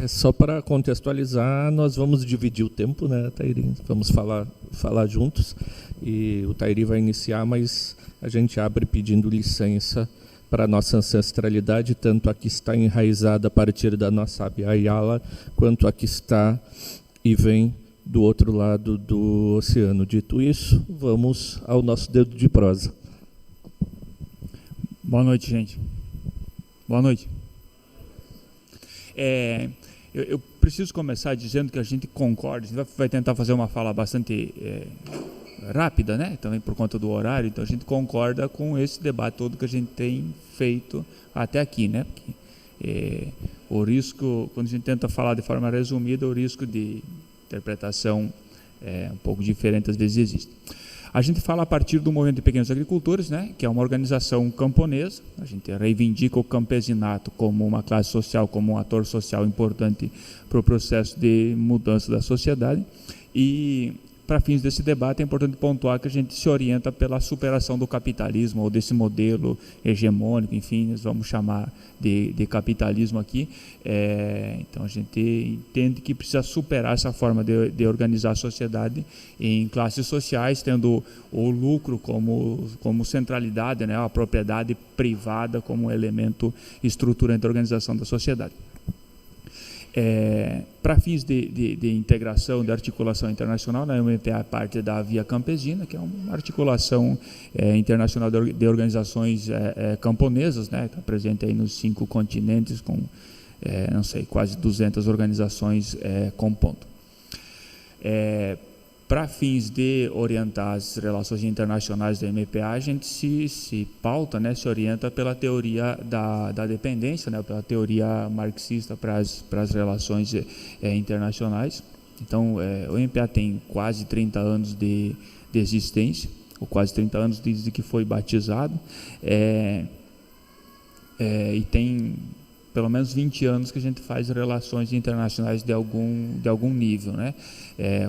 Só para contextualizar, nós vamos dividir o tempo, né, Tairi? Vamos falar juntos, e o Tairi vai iniciar, mas a gente abre pedindo licença para a nossa ancestralidade, tanto a que está enraizada a partir da nossa Abya-Yala, quanto a que está e vem do outro lado do oceano. Dito isso, vamos ao nosso dedo de prosa. Boa noite, gente. Boa noite. Eu preciso começar dizendo que a gente concorda, a gente vai tentar fazer uma fala bastante rápida, né? Também por conta do horário, então a gente concorda com esse debate todo que a gente tem feito até aqui, né? Porque, o risco, quando a gente tenta falar de forma resumida, o risco de interpretação um pouco diferente às vezes existe. A gente fala a partir do movimento de pequenos agricultores, né, que é uma organização camponesa. A gente reivindica o campesinato como uma classe social, como um ator social importante para o processo de mudança da sociedade. E, para fins desse debate, é importante pontuar que a gente se orienta pela superação do capitalismo, ou desse modelo hegemônico, enfim, nós vamos chamar de capitalismo aqui. Então, a gente entende que precisa superar essa forma de organizar a sociedade em classes sociais, tendo o lucro como centralidade, né, a propriedade privada como elemento estruturante da organização da sociedade. Para fins de integração, de articulação internacional, a UMPA é parte da Via Campesina, que é uma articulação internacional de organizações camponesas, né, está presente aí nos 5 continentes, com, não sei, quase 200 organizações compondo. Para fins de orientar as relações internacionais da MPA, a gente se pauta, né, se orienta pela teoria da dependência, né, pela teoria marxista para as relações internacionais. Então, o MPA tem quase 30 anos de existência, ou quase 30 anos desde que foi batizado, e tem pelo menos 20 anos que a gente faz relações internacionais de algum nível, né?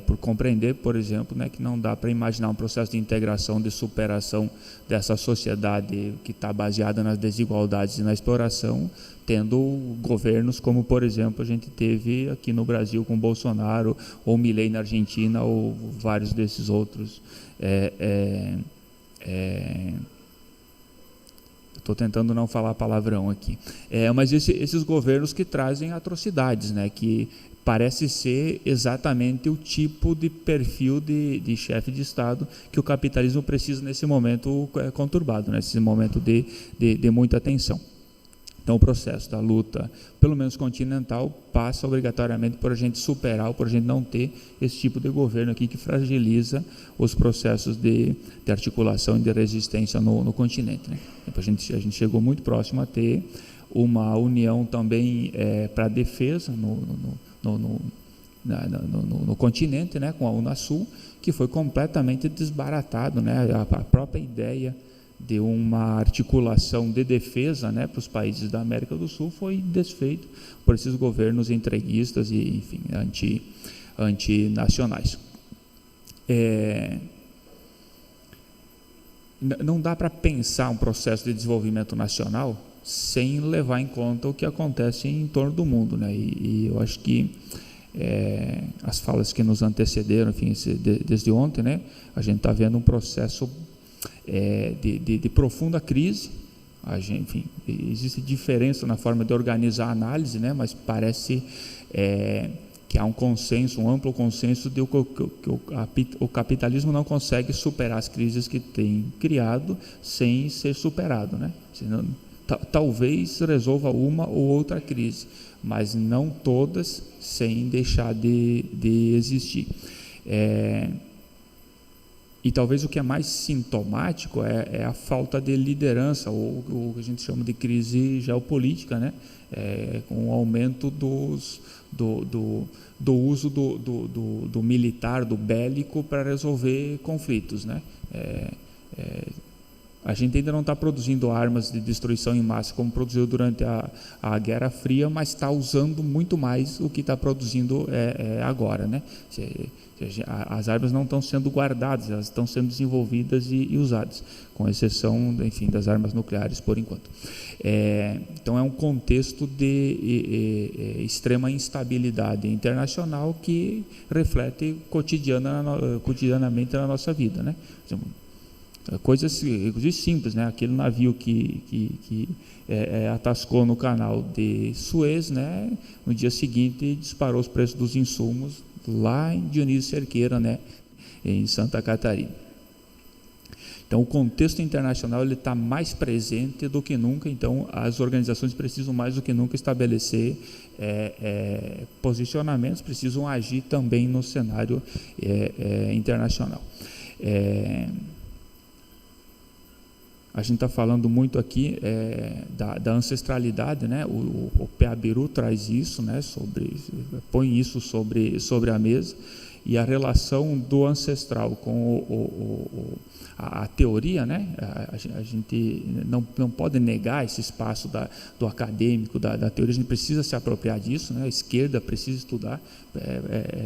Por compreender, por exemplo, né, que não dá para imaginar um processo de integração, de superação dessa sociedade que está baseada nas desigualdades e na exploração, tendo governos como, por exemplo, a gente teve aqui no Brasil com Bolsonaro, ou Milei na Argentina, ou vários desses outros. Estou tentando não falar palavrão aqui. Mas esses governos que trazem atrocidades, né, que parece ser exatamente o tipo de perfil de chefe de Estado que o capitalismo precisa nesse momento conturbado, né, nesse momento de muita tensão. Então, o processo da luta, pelo menos continental, passa obrigatoriamente por a gente superar, por a gente não ter esse tipo de governo aqui que fragiliza os processos de articulação e de resistência no continente, né? Então, a gente chegou muito próximo a ter uma união também para a defesa no continente, né, com a Unasul, que foi completamente desbaratado, né? A própria ideia de uma articulação de defesa, né, para os países da América do Sul foi desfeito por esses governos entreguistas e, enfim, antinacionais. Não dá para pensar um processo de desenvolvimento nacional sem levar em conta o que acontece em torno do mundo, né? E eu acho que as falas que nos antecederam, enfim, desde ontem, né, a gente está vendo um processo de profunda crise. Enfim, existe diferença na forma de organizar a análise, né, mas parece que há um consenso, um amplo consenso de que o capitalismo não consegue superar as crises que tem criado sem ser superado, né? Senão, talvez resolva uma ou outra crise, mas não todas sem deixar de existir. E talvez o que é mais sintomático é a falta de liderança, ou o que a gente chama de crise geopolítica, né? Com o aumento do uso do militar, do bélico, para resolver conflitos, né? A gente ainda não está produzindo armas de destruição em massa como produziu durante a Guerra Fria, mas está usando muito mais o que está produzindo agora, né? As armas não estão sendo guardadas, elas estão sendo desenvolvidas e usadas, com exceção, enfim, das armas nucleares por enquanto. Então é um contexto de extrema instabilidade internacional que reflete cotidianamente na nossa vida, né? Coisas inclusive simples, né? Aquele navio que atascou no canal de Suez, né? No dia seguinte disparou os preços dos insumos lá em Dionísio Cerqueira, né? Em Santa Catarina. Então o contexto internacional ele está mais presente do que nunca. Então as organizações precisam mais do que nunca estabelecer posicionamentos, precisam agir também no cenário internacional. A gente está falando muito aqui da ancestralidade, né? O Peabiru traz isso, né? Põe isso sobre a mesa, e a relação do ancestral com a teoria, né? A gente não pode negar esse espaço do acadêmico, da teoria. A gente precisa se apropriar disso, né? A esquerda precisa estudar,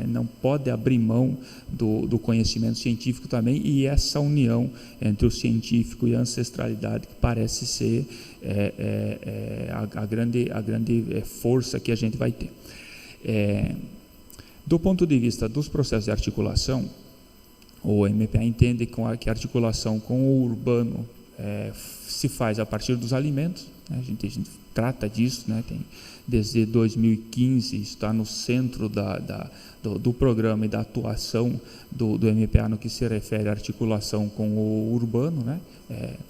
não pode abrir mão do conhecimento científico também, e essa união entre o científico e a ancestralidade que parece ser a grande força que a gente vai ter. Do ponto de vista dos processos de articulação, o MPA entende que a articulação com o urbano se faz a partir dos alimentos, né? A gente trata disso, né? Desde 2015 está no centro do programa e da atuação do MPA no que se refere à articulação com o urbano, né?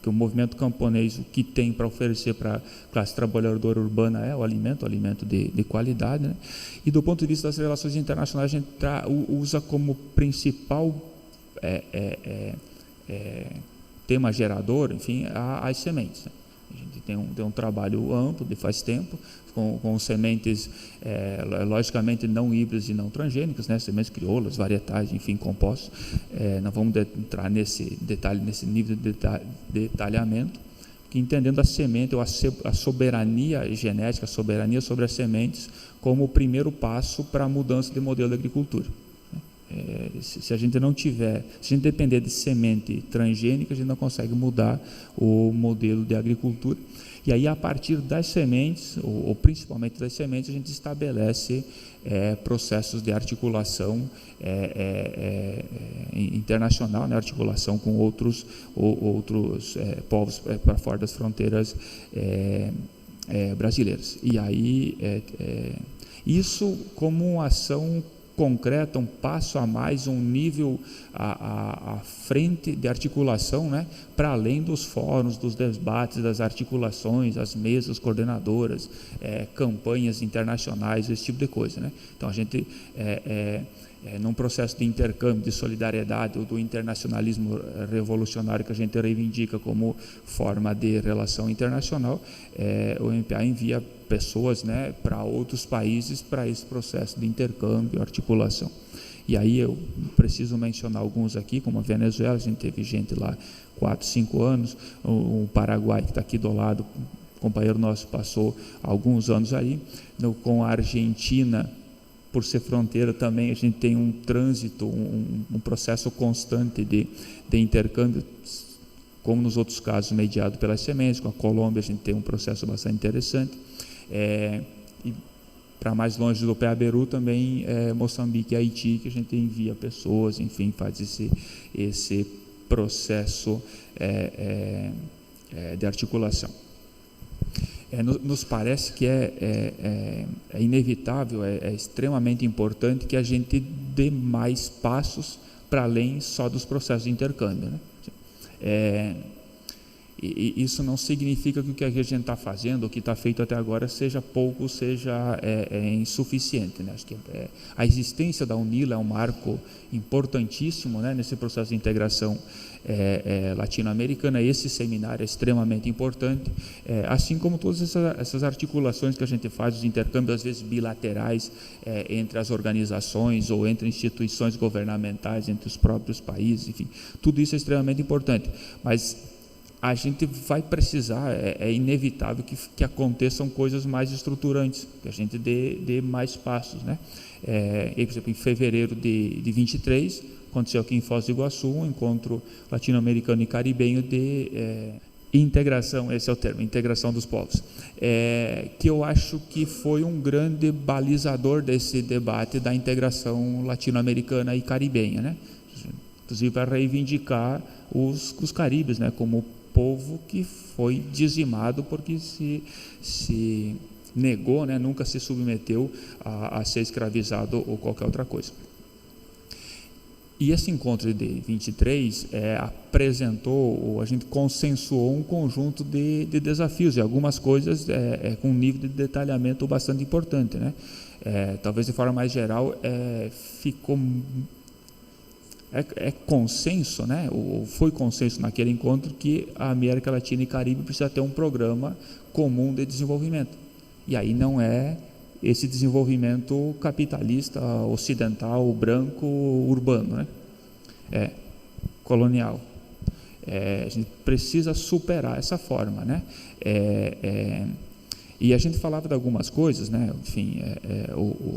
Que o movimento camponês, o que tem para oferecer para a classe trabalhadora urbana é o alimento de qualidade, né? E do ponto de vista das relações internacionais, a gente usa como principal tema gerador, enfim, as sementes, né? A gente tem um trabalho amplo de faz tempo com sementes logicamente não híbridas e não transgênicas, né? Sementes crioulas, varietais, enfim, compostos. Não vamos entrar nesse nível de detalhamento, que entendendo a semente ou a soberania genética, a soberania sobre as sementes como o primeiro passo para a mudança de modelo de agricultura. Se a gente depender de semente transgênica, a gente não consegue mudar o modelo de agricultura. E aí, a partir das sementes, ou principalmente das sementes, a gente estabelece processos de articulação internacional, né? Articulação com outros povos para fora das fronteiras brasileiras. E aí, isso como uma ação concreta, um passo a mais, um nível à frente de articulação, né? Para além dos fóruns, dos debates, das articulações, as mesas coordenadoras, campanhas internacionais, esse tipo de coisa, né? Então a gente num processo de intercâmbio, de solidariedade ou do internacionalismo revolucionário que a gente reivindica como forma de relação internacional, o MPA envia pessoas, né, para outros países para esse processo de intercâmbio, articulação. E aí eu preciso mencionar alguns aqui, como a Venezuela, a gente teve gente lá 4, 5 anos, o Paraguai, que está aqui do lado, um companheiro nosso passou alguns anos aí, com a Argentina, por ser fronteira também, a gente tem um trânsito, um processo constante de intercâmbio, como nos outros casos, mediado pelas sementes. Com a Colômbia, a gente tem um processo bastante interessante. E para mais longe do Peabiru também, Moçambique e Haiti, que a gente envia pessoas, enfim, faz esse processo de articulação. Nos parece que é inevitável, é extremamente importante que a gente dê mais passos para além só dos processos de intercâmbio, né? E isso não significa que o que a gente está fazendo, o que está feito até agora, seja pouco, seja insuficiente, né? Acho que a existência da UNILA é um marco importantíssimo, né, nesse processo de integração latino-americana. Esse seminário é extremamente importante, assim como todas essas articulações que a gente faz, os intercâmbios, às vezes bilaterais, entre as organizações ou entre instituições governamentais, entre os próprios países, enfim, tudo isso é extremamente importante, mas a gente vai precisar, é inevitável que aconteçam coisas mais estruturantes, que a gente dê mais passos, né? Por exemplo, em fevereiro de 23, aconteceu aqui em Foz do Iguaçu um encontro latino-americano e caribenho de integração, esse é o termo, integração dos povos, que eu acho que foi um grande balizador desse debate da integração latino-americana e caribenha, né? Inclusive para reivindicar os caribes, né, como povo que foi dizimado porque se negou, né, nunca se submeteu a ser escravizado ou qualquer outra coisa. E esse encontro de 23 apresentou, a gente consensuou um conjunto de desafios e algumas coisas com um nível de detalhamento bastante importante, né? Talvez de forma mais geral ficou consenso, né? Ou foi consenso naquele encontro que a América Latina e Caribe precisa ter um programa comum de desenvolvimento. E aí não é esse desenvolvimento capitalista, ocidental, branco, urbano, né? Colonial. A gente precisa superar essa forma, né? E a gente falava de algumas coisas, né? Enfim,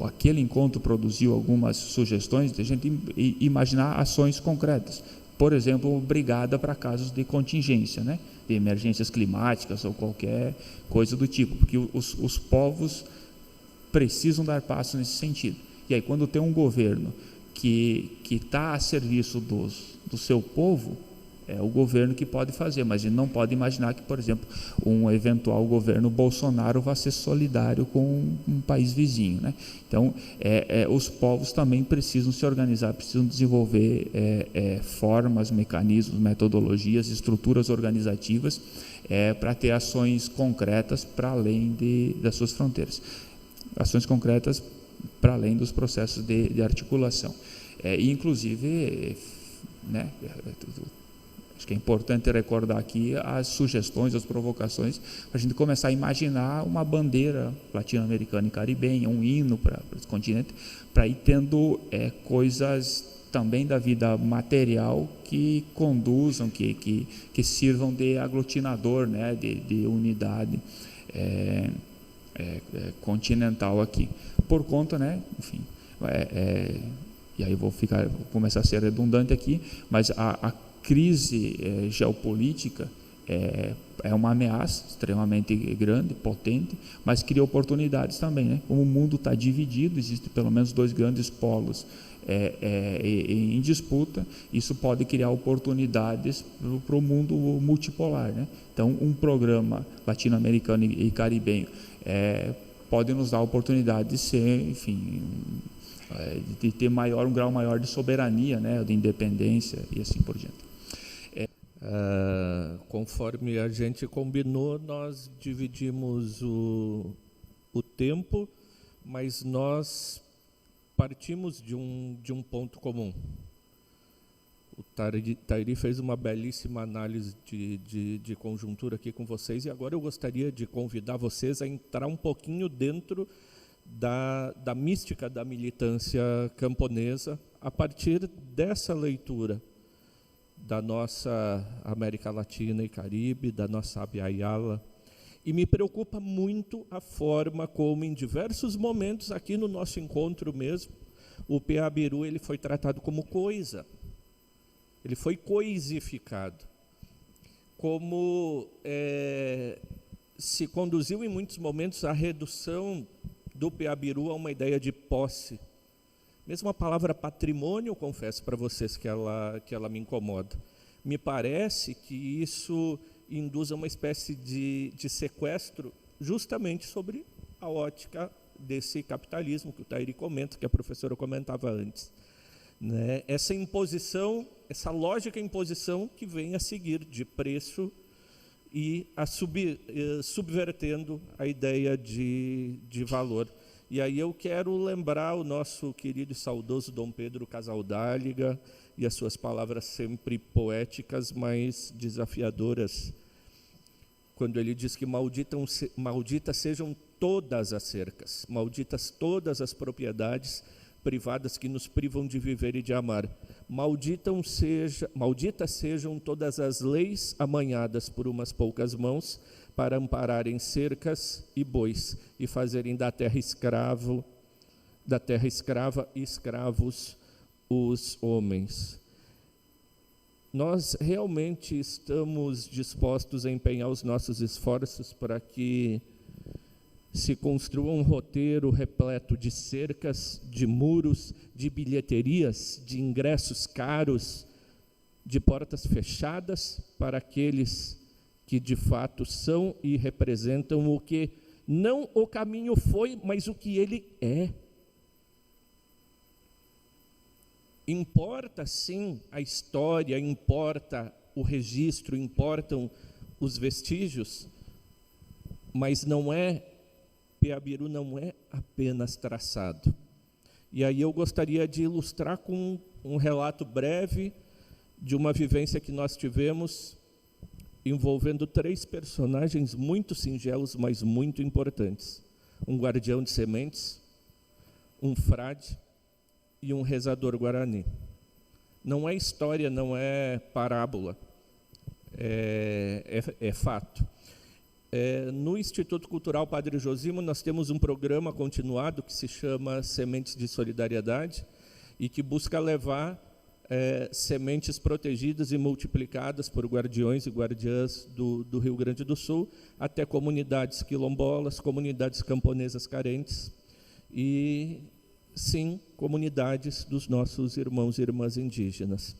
aquele encontro produziu algumas sugestões de a gente imaginar ações concretas. Por exemplo, brigada para casos de contingência, né? De emergências climáticas ou qualquer coisa do tipo, porque os povos precisam dar passos nesse sentido. E aí, quando tem um governo que está a serviço do seu povo, é o governo que pode fazer, mas ele não pode imaginar que, por exemplo, um eventual governo Bolsonaro vá ser solidário com um país vizinho, né? Então, os povos também precisam se organizar, precisam desenvolver formas, mecanismos, metodologias, estruturas organizativas para ter ações concretas para além das suas fronteiras. Ações concretas para além dos processos de articulação. Inclusive, né, acho que é importante recordar aqui as sugestões, as provocações, para a gente começar a imaginar uma bandeira latino-americana e caribenha, um hino para esse continente, para ir tendo coisas também da vida material que conduzam, que sirvam de aglutinador, né, de unidade continental aqui. Por conta, né, enfim, e aí vou começar a ser redundante aqui, mas a crise geopolítica é uma ameaça extremamente grande, potente, mas cria oportunidades também, né? Como o mundo está dividido, existem pelo menos dois grandes polos em disputa, isso pode criar oportunidades para o mundo multipolar, né? Então, um programa latino-americano e caribenho pode nos dar a oportunidade de ser, enfim, de ter um grau maior de soberania, né, de independência e assim por diante. Conforme a gente combinou, nós dividimos o tempo, mas nós partimos de um ponto comum. O Tairi fez uma belíssima análise de conjuntura aqui com vocês, e agora eu gostaria de convidar vocês a entrar um pouquinho dentro da mística da militância camponesa, a partir dessa leitura da nossa América Latina e Caribe, da nossa Abya Yala. E me preocupa muito a forma como, em diversos momentos, aqui no nosso encontro mesmo, o Peabiru ele foi tratado como coisa. Ele foi coisificado. Como se conduziu, em muitos momentos, a redução do Peabiru a uma ideia de posse. Mesmo a palavra patrimônio, eu confesso para vocês que ela me incomoda. Me parece que isso induz a uma espécie de sequestro justamente sobre a ótica desse capitalismo que o Tairi comenta, que a professora comentava antes. Né? Essa imposição, essa lógica imposição que vem a seguir de preço e subvertendo a ideia de valor. E aí eu quero lembrar o nosso querido e saudoso Dom Pedro Casaldáliga e as suas palavras sempre poéticas, mas desafiadoras, quando ele diz que malditas sejam todas as cercas, malditas todas as propriedades, privadas que nos privam de viver e de amar. Malditas sejam todas as leis amanhadas por umas poucas mãos para ampararem cercas e bois e fazerem da terra escrava e escravos os homens. Nós realmente estamos dispostos a empenhar os nossos esforços para que se construa um roteiro repleto de cercas, de muros, de bilheterias, de ingressos caros, de portas fechadas para aqueles que de fato são e representam o que não o caminho foi, mas o que ele é. Importa sim a história, importa o registro, importam os vestígios, mas Peabiru não é apenas traçado. E aí eu gostaria de ilustrar com um relato breve de uma vivência que nós tivemos envolvendo 3 personagens muito singelos, mas muito importantes. Um guardião de sementes, um frade e um rezador guarani. Não é história, não é parábola, é fato. No Instituto Cultural Padre Josimo, nós temos um programa continuado que se chama Sementes de Solidariedade e que busca levar sementes protegidas e multiplicadas por guardiões e guardiãs do Rio Grande do Sul até comunidades quilombolas, comunidades camponesas carentes e, sim, comunidades dos nossos irmãos e irmãs indígenas.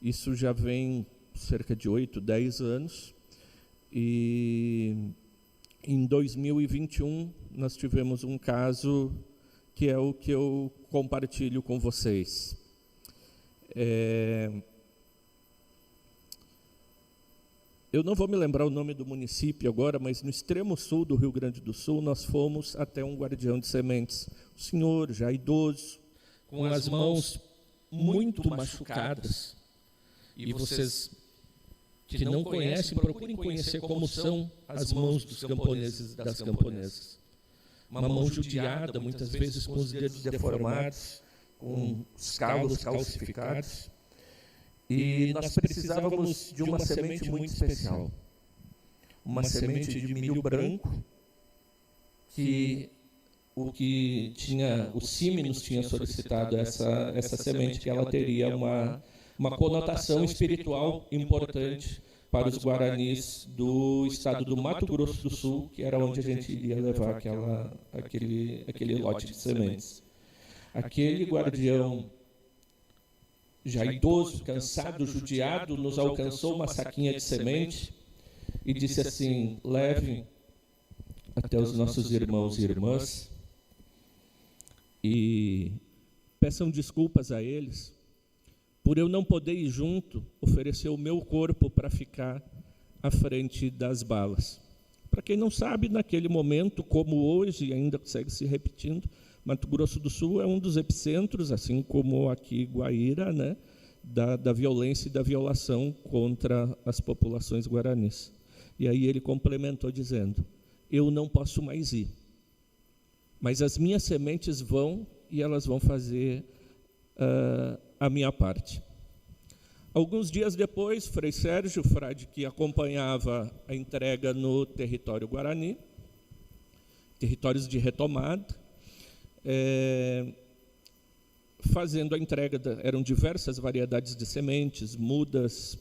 Isso já vem cerca de 8, 10 anos. E em 2021 nós tivemos um caso que é o que eu compartilho com vocês. Eu não vou me lembrar o nome do município agora, mas no extremo sul do Rio Grande do Sul nós fomos até um guardião de sementes, um senhor já idoso, com as mãos muito machucadas. E vocês que não conhecem, procurem conhecer como são as mãos dos camponeses e das camponesas. Uma mão judiada, muitas vezes com os dedos deformados, com os calos calcificados. E nós precisávamos de uma semente muito especial. Uma semente de milho branco, que o CIMI nos tinha solicitado essa semente, que ela teria uma conotação espiritual importante para os guaranis do estado do Mato Grosso do Sul, que era onde a gente iria levar aquele lote de sementes. Aquele guardião, já idoso, cansado, judiado, nos alcançou uma saquinha de semente e disse assim: levem até os nossos irmãos e irmãs e peçam desculpas a eles por eu não poder ir junto, oferecer o meu corpo para ficar à frente das balas. Para quem não sabe, naquele momento, como hoje, ainda segue se repetindo, Mato Grosso do Sul é um dos epicentros, assim como aqui Guaíra, né, da violência e da violação contra as populações guaranis. E aí ele complementou dizendo: eu não posso mais ir, mas as minhas sementes vão e elas vão fazer a minha parte. Alguns dias depois, Frei Sérgio, frade que acompanhava a entrega no território guarani, territórios de retomada, fazendo a entrega, eram diversas variedades de sementes, mudas.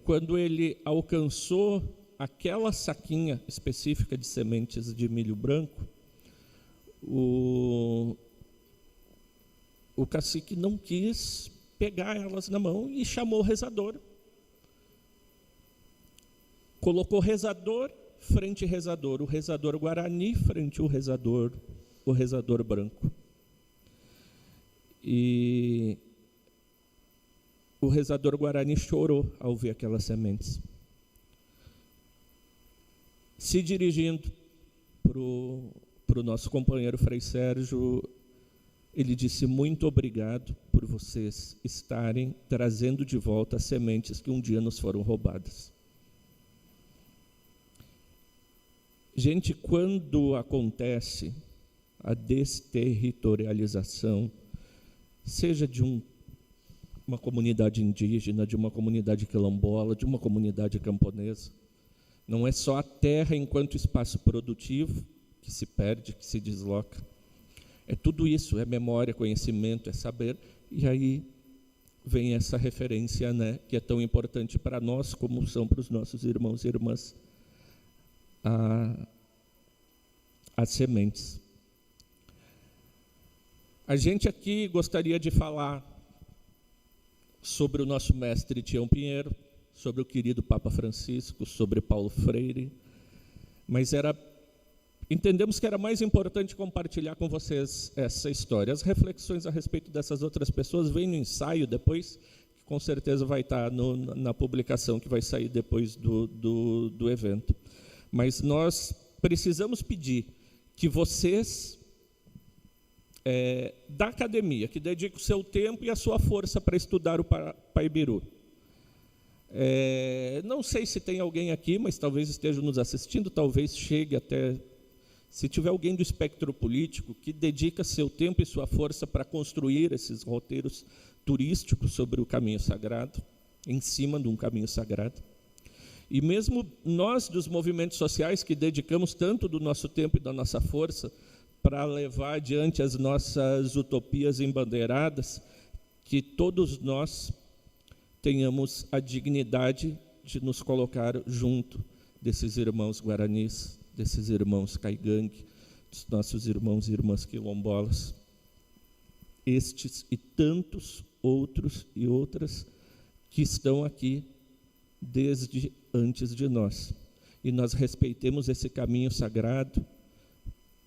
Quando ele alcançou aquela saquinha específica de sementes de milho branco, o cacique não quis pegar elas na mão e chamou o rezador. Colocou rezador frente rezador, o rezador guarani frente o rezador branco. E o rezador guarani chorou ao ver aquelas sementes. Se dirigindo para o nosso companheiro Frei Sérgio, ele disse: muito obrigado por vocês estarem trazendo de volta as sementes que um dia nos foram roubadas. Gente, quando acontece a desterritorialização, seja de uma comunidade indígena, de uma comunidade quilombola, de uma comunidade camponesa. Não é só a terra enquanto espaço produtivo que se perde, que se desloca. É tudo isso, é memória, conhecimento, é saber. E aí vem essa referência, né, que é tão importante para nós, como são para os nossos irmãos e irmãs, as sementes. A gente aqui gostaria de falar sobre o nosso mestre Tião Pinheiro, sobre o querido Papa Francisco, sobre Paulo Freire, mas entendemos que era mais importante compartilhar com vocês essa história. As reflexões a respeito dessas outras pessoas vêm no ensaio depois, que com certeza vai estar na publicação que vai sair depois do evento. Mas nós precisamos pedir que vocês, da academia, que dediquem o seu tempo e a sua força para estudar o Paibiru. Não sei se tem alguém aqui, mas talvez esteja nos assistindo, talvez chegue até... Se tiver alguém do espectro político que dedica seu tempo e sua força para construir esses roteiros turísticos sobre o caminho sagrado, em cima de um caminho sagrado. E mesmo nós, dos movimentos sociais, que dedicamos tanto do nosso tempo e da nossa força para levar adiante as nossas utopias embandeiradas, que todos nós tenhamos a dignidade de nos colocar junto desses irmãos guaranis, desses irmãos caigangue, dos nossos irmãos e irmãs quilombolas, estes e tantos outros e outras que estão aqui desde antes de nós. E nós respeitemos esse caminho sagrado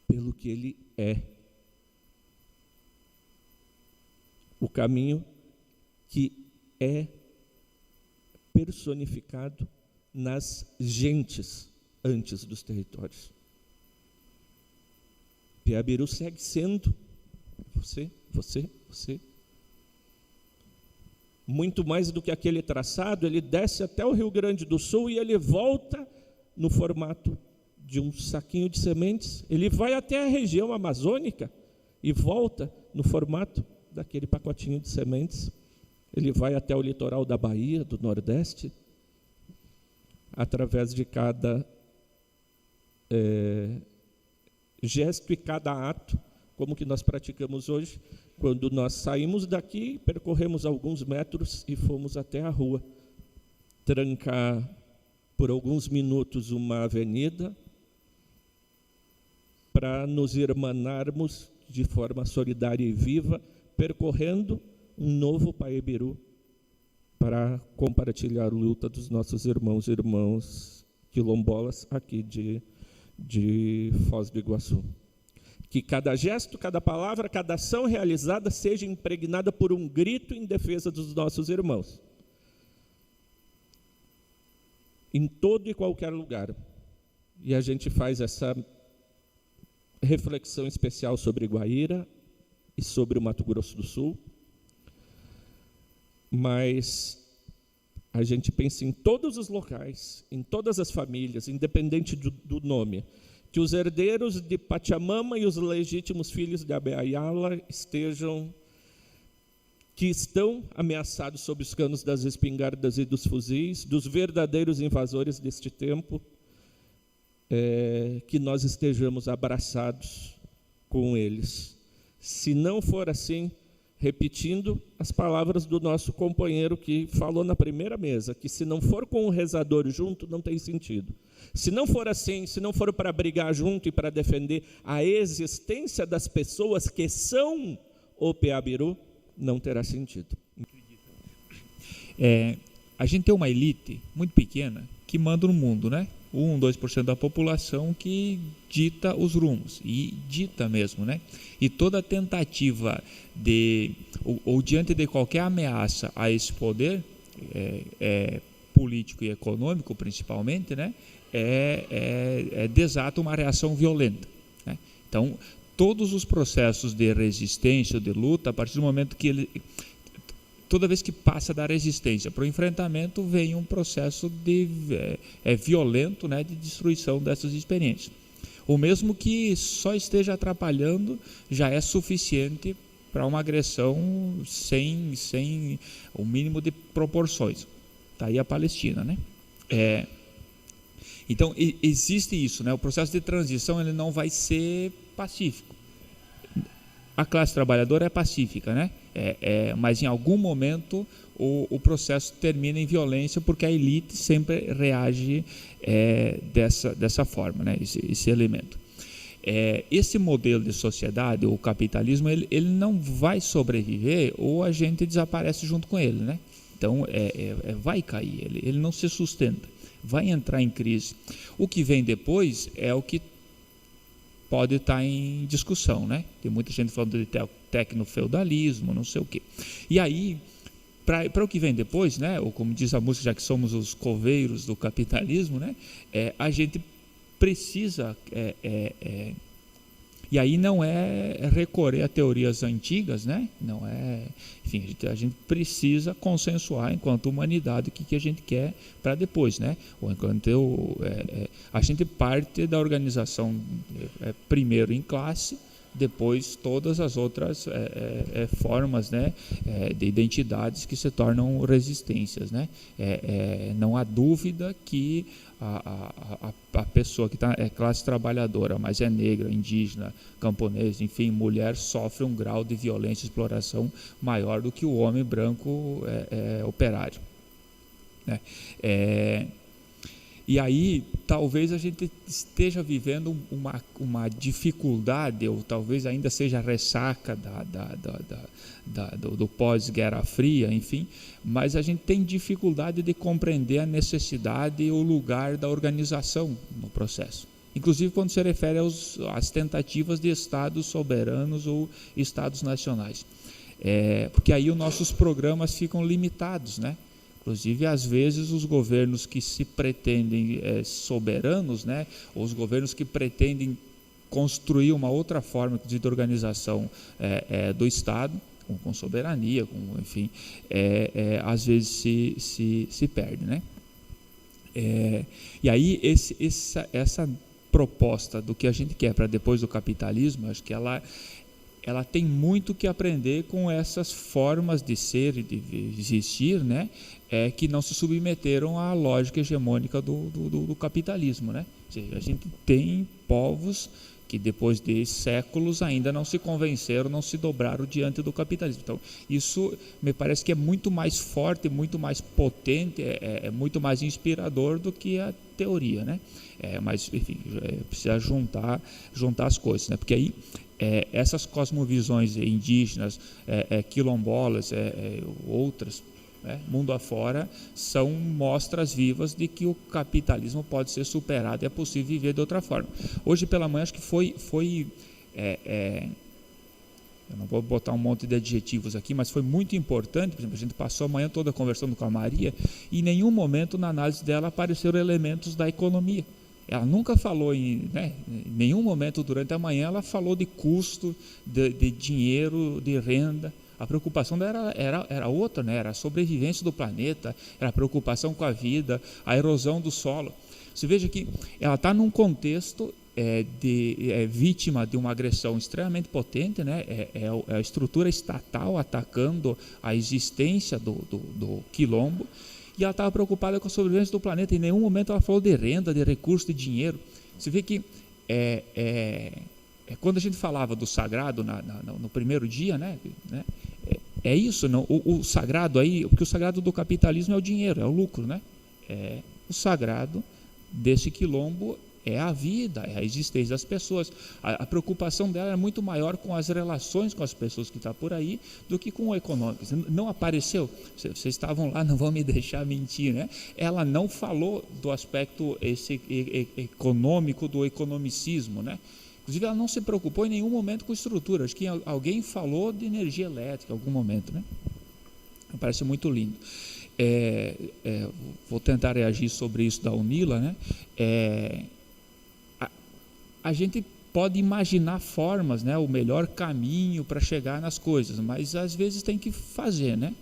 pelo que ele é. O caminho que é personificado nas gentes antes dos territórios. Piabiru segue sendo você. Muito mais do que aquele traçado, ele desce até o Rio Grande do Sul e ele volta no formato de um saquinho de sementes. Ele vai até a região amazônica e volta no formato daquele pacotinho de sementes. Ele vai até o litoral da Bahia, do Nordeste, através de cada gesto e cada ato, como que nós praticamos hoje, quando nós saímos daqui, percorremos alguns metros e fomos até a rua, trancar por alguns minutos uma avenida, para nos irmanarmos de forma solidária e viva, percorrendo um novo Paibiru, para compartilhar a luta dos nossos irmãos e irmãs quilombolas aqui de Foz do Iguaçu. Que cada gesto, cada palavra, cada ação realizada seja impregnada por um grito em defesa dos nossos irmãos. Em todo e qualquer lugar. E a gente faz essa reflexão especial sobre Guaíra e sobre o Mato Grosso do Sul. Mas a gente pensa em todos os locais, em todas as famílias, independente do nome, que os herdeiros de Pachamama e os legítimos filhos de Abya-Yala estão ameaçados sob os canos das espingardas e dos fuzis, dos verdadeiros invasores deste tempo, que nós estejamos abraçados com eles. Se não for assim, repetindo as palavras do nosso companheiro que falou na primeira mesa, que se não for com o rezador junto, não tem sentido. Se não for assim, se não for para brigar junto e para defender a existência das pessoas que são o Piabiru, não terá sentido. A gente tem uma elite muito pequena que manda no mundo, né? 2% da população que dita os rumos, e dita mesmo, né? E toda tentativa ou diante de qualquer ameaça a esse poder, político e econômico principalmente, né? Desata uma reação violenta, né? Então, todos os processos de resistência ou de luta, a partir do momento que toda vez que passa da resistência para o enfrentamento, vem um processo violento, né, de destruição dessas experiências. ou mesmo que só esteja atrapalhando, já é suficiente para uma agressão sem o mínimo de proporções. Está aí a Palestina, né? Então, existe isso, né? O processo de transição ele não vai ser pacífico. A classe trabalhadora é pacífica, né? Mas em algum momento o processo termina em violência, porque a elite sempre reage dessa forma, né? Esse elemento. Esse modelo de sociedade, o capitalismo, ele não vai sobreviver, ou a gente desaparece junto com ele, né? Então, vai cair, ele não se sustenta, vai entrar em crise. O que vem depois é o que pode estar em discussão, né? Tem muita gente falando de tecnofeudalismo, não sei o quê. E aí, para o que vem depois, né? Ou como diz a música, já que somos os coveiros do capitalismo, né? A gente precisa, e aí não é recorrer a teorias antigas, né? Não enfim, a gente precisa consensuar enquanto humanidade o que a gente quer para depois, né? Ou enquanto a gente parte da organização primeiro em classe, depois todas as outras formas, né, de identidades que se tornam resistências, né? Não há dúvida que a pessoa que é classe trabalhadora, mas é negra, indígena, camponês, enfim, mulher, sofre um grau de violência e exploração maior do que o homem branco operário, né? E aí, talvez a gente esteja vivendo uma dificuldade, ou talvez ainda seja ressaca do pós-Guerra Fria, enfim, mas a gente tem dificuldade de compreender a necessidade e o lugar da organização no processo. Inclusive quando se refere às tentativas de estados soberanos ou estados nacionais. Porque aí os nossos programas ficam limitados, né? Inclusive, às vezes, os governos que se pretendem soberanos, né, ou os governos que pretendem construir uma outra forma de organização do Estado, com soberania, enfim, às vezes se perde, né? E aí, essa proposta do que a gente quer para depois do capitalismo, acho que ela tem muito que aprender com essas formas de ser e de existir, né? Que não se submeteram à lógica hegemônica do capitalismo, né? Ou seja, a gente tem povos que depois de séculos ainda não se convenceram, não se dobraram diante do capitalismo. Então, isso me parece que é muito mais forte, muito mais potente, é muito mais inspirador do que a teoria, né? Mas, enfim, precisa juntar as coisas, né? Porque aí essas cosmovisões indígenas, quilombolas, outras, mundo afora, são mostras vivas de que o capitalismo pode ser superado e é possível viver de outra forma. Hoje pela manhã acho que foi eu não vou botar um monte de adjetivos aqui, mas foi muito importante. Por exemplo, a gente passou a manhã toda conversando com a Maria e em nenhum momento na análise dela apareceram elementos da economia. Ela nunca falou em nenhum momento durante a manhã ela falou de custo, de dinheiro, de renda. A preocupação dela era outra, né? Era a sobrevivência do planeta, era a preocupação com a vida, a erosão do solo. Você veja que ela está num contexto vítima de uma agressão extremamente potente, né? A estrutura estatal atacando a existência do quilombo, e ela estava preocupada com a sobrevivência do planeta. Em nenhum momento ela falou de renda, de recurso, de dinheiro. Você vê que quando a gente falava do sagrado no primeiro dia, né? É isso, não? O sagrado aí, porque o sagrado do capitalismo é o dinheiro, é o lucro, né? O sagrado desse quilombo é a vida, é a existência das pessoas. A preocupação dela é muito maior com as relações com as pessoas que estão por aí do que com o econômico. Não apareceu, vocês estavam lá, não vão me deixar mentir, né? Ela não falou do aspecto econômico, do economicismo, né? Inclusive, ela não se preocupou em nenhum momento com estrutura. Acho que alguém falou de energia elétrica em algum momento, né? Me parece muito lindo. Vou tentar reagir sobre isso da UNILA, né? A gente pode imaginar formas, né? O melhor caminho para chegar nas coisas, mas às vezes tem que fazer, né?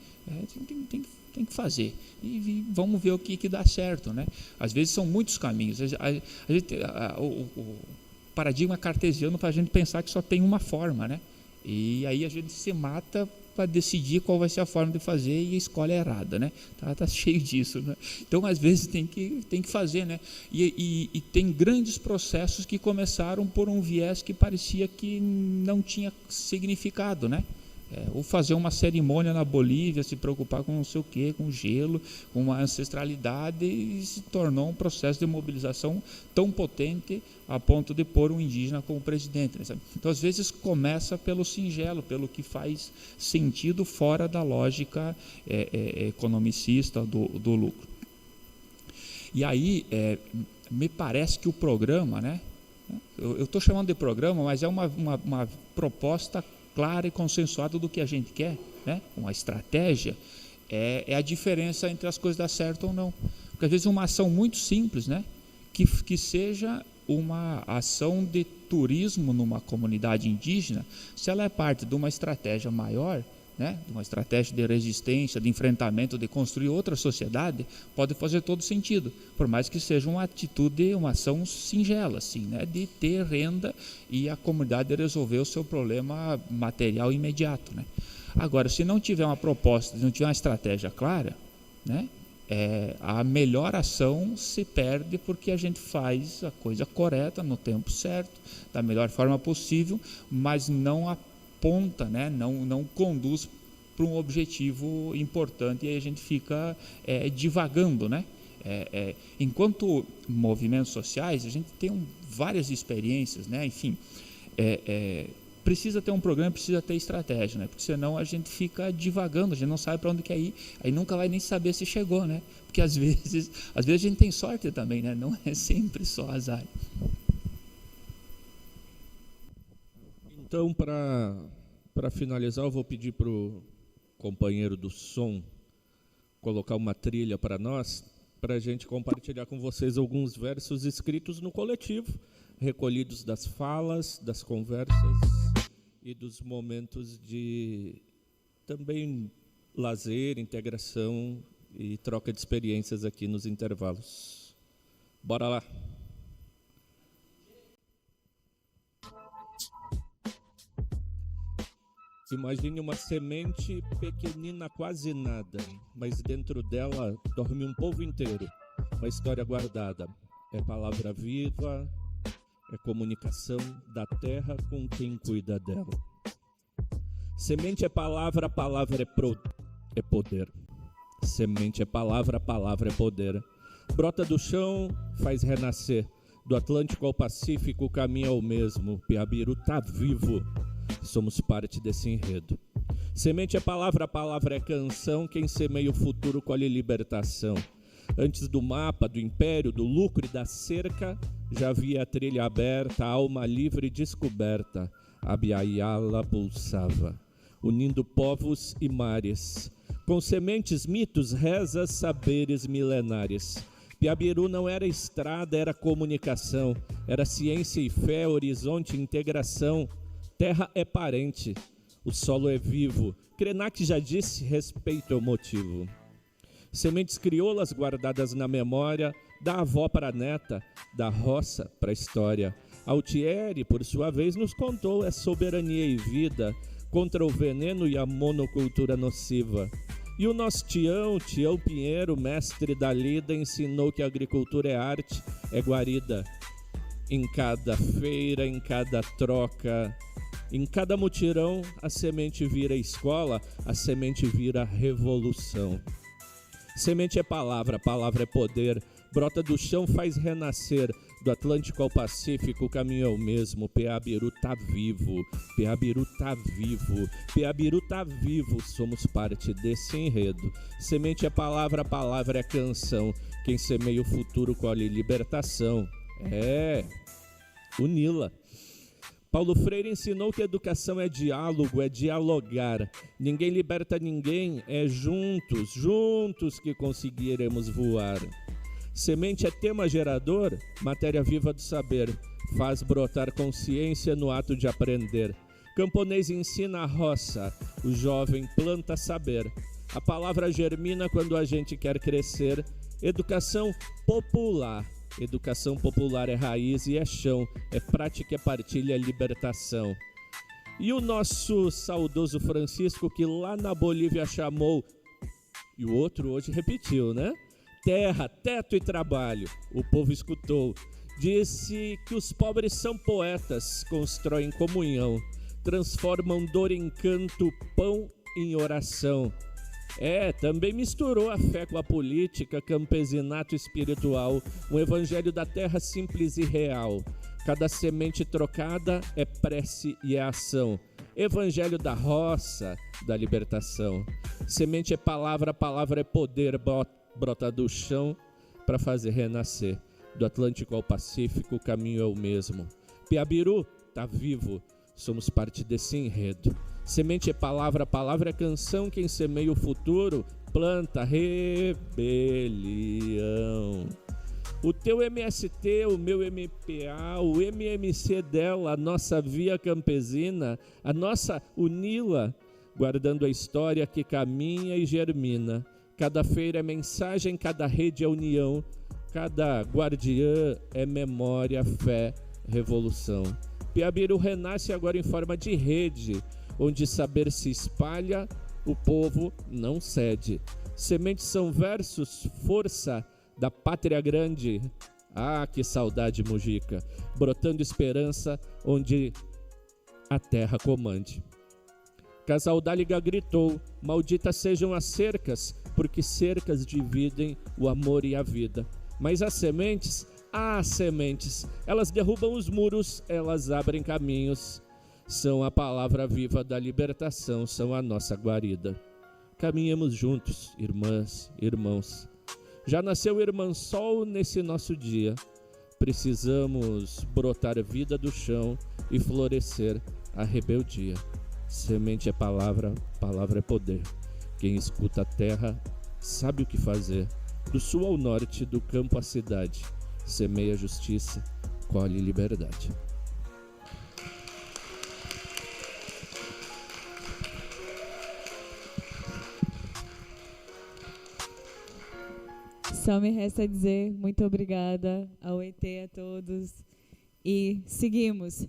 Tem que fazer e vamos ver o que dá certo, né? Às vezes são muitos caminhos. paradigma cartesiano para a gente pensar que só tem uma forma, né? E aí a gente se mata para decidir qual vai ser a forma de fazer e a escolha é errada, né? Tá cheio disso, né? Então, às vezes, tem que fazer, né? E tem grandes processos que começaram por um viés que parecia que não tinha significado, né? Ou fazer uma cerimônia na Bolívia, se preocupar com não sei o quê, com gelo, com uma ancestralidade, e se tornou um processo de mobilização tão potente a ponto de pôr um indígena como presidente, né, sabe? Então, às vezes, começa pelo singelo, pelo que faz sentido fora da lógica economicista do lucro. E aí, me parece que o programa, né? Eu estou chamando de programa, mas é uma proposta clara e consensuada do que a gente quer, né? Uma estratégia é a diferença entre as coisas dar certo ou não. Porque às vezes uma ação muito simples, né? Que seja uma ação de turismo numa comunidade indígena, se ela é parte de uma estratégia maior, né? De uma estratégia de resistência, de enfrentamento, de construir outra sociedade, pode fazer todo sentido, por mais que seja uma atitude, uma ação singela, assim, né? De ter renda e a comunidade resolver o seu problema material imediato, né? Agora, se não tiver uma proposta, se não tiver uma estratégia clara, né? A melhor ação se perde porque a gente faz a coisa correta, no tempo certo, da melhor forma possível, mas não aponta, né? Não conduz para um objetivo importante, e aí a gente fica divagando, né? Enquanto movimentos sociais, a gente tem várias experiências, né? Enfim, precisa ter um programa, precisa ter estratégia, né? Porque senão a gente fica divagando, a gente não sabe para onde quer ir, aí nunca vai nem saber se chegou, né? Porque às vezes a gente tem sorte também, né? Não é sempre só azar. Então, para finalizar, eu vou pedir para o companheiro do som colocar uma trilha para nós, para a gente compartilhar com vocês alguns versos escritos no coletivo, recolhidos das falas, das conversas e dos momentos de também lazer, integração e troca de experiências aqui nos intervalos. Bora lá! Imagine uma semente pequenina, quase nada, mas dentro dela dorme um povo inteiro, uma história guardada. É palavra viva, é comunicação da terra com quem cuida dela. Semente é palavra é poder. Semente é palavra é poder. Brota do chão, faz renascer. Do Atlântico ao Pacífico o caminho é o mesmo. Piabiru tá vivo. Somos parte desse enredo. Semente é palavra é canção. Quem semeia o futuro colhe libertação. Antes do mapa, do império, do lucro e da cerca, já havia a trilha aberta, a alma livre e descoberta. A Biaiala pulsava, unindo povos e mares. Com sementes, mitos, rezas, saberes milenares. Piabiru não era estrada, era comunicação. Era ciência e fé, horizonte e integração. Terra é parente, o solo é vivo. Krenak já disse, respeito é o motivo. Sementes crioulas guardadas na memória, da avó para a neta, da roça para a história. Altieri, por sua vez, nos contou, é soberania e vida, contra o veneno e a monocultura nociva. E o nosso Tião Pinheiro, mestre da lida, ensinou que a agricultura é arte, é guarida. Em cada feira, em cada troca, em cada mutirão, a semente vira escola, a semente vira revolução. Semente é palavra é poder, brota do chão, faz renascer. Do Atlântico ao Pacífico o caminho é o mesmo. Piabiru tá vivo, Piabiru tá vivo, Piabiru tá vivo. Somos parte desse enredo. Semente é palavra é canção. Quem semeia o futuro colhe libertação. O Nila. Paulo Freire ensinou que educação é diálogo, é dialogar. Ninguém liberta ninguém, é juntos que conseguiremos voar. Semente é tema gerador, matéria viva do saber. Faz brotar consciência no ato de aprender. Camponês ensina a roça, o jovem planta saber. A palavra germina quando a gente quer crescer. Educação popular, Educação popular é raiz e é chão, é prática, é partilha, é libertação. E o nosso saudoso Francisco, que lá na Bolívia chamou, e o outro hoje repetiu, né? Terra, teto e trabalho. O povo escutou. Disse que os pobres são poetas, constroem comunhão, transformam dor em canto, pão em oração. Também misturou a fé com a política, campesinato espiritual, um evangelho da terra simples e real. Cada semente trocada é prece e é ação. Evangelho da roça, da libertação. Semente é palavra, palavra é poder, brota do chão para fazer renascer. Do Atlântico ao Pacífico, o caminho é o mesmo. Piabiru tá vivo, somos parte desse enredo. Semente é palavra, palavra é canção. Quem semeia o futuro, planta rebelião. O teu MST, o meu MPA, o MMC dela, a nossa via campesina, a nossa UNILA, guardando a história que caminha e germina. Cada feira é mensagem, cada rede é união, cada guardiã é memória, fé, revolução. Piabiru renasce agora em forma de rede, onde saber se espalha, o povo não cede. Sementes são versos, força da pátria grande. Ah, que saudade, Mujica. Brotando esperança onde a terra comande. Casal Dáliga gritou: malditas sejam as cercas, porque cercas dividem o amor e a vida. Mas as sementes, elas derrubam os muros, elas abrem caminhos. São a palavra viva da libertação, são a nossa guarida. Caminhemos juntos, irmãs, irmãos. Já nasceu o Irmãsol nesse nosso dia. Precisamos brotar vida do chão e florescer a rebeldia. Semente é palavra, palavra é poder. Quem escuta a terra sabe o que fazer. Do sul ao norte, do campo à cidade, semeia justiça, colhe liberdade. Só me resta dizer muito obrigada ao ET, a todos. E seguimos.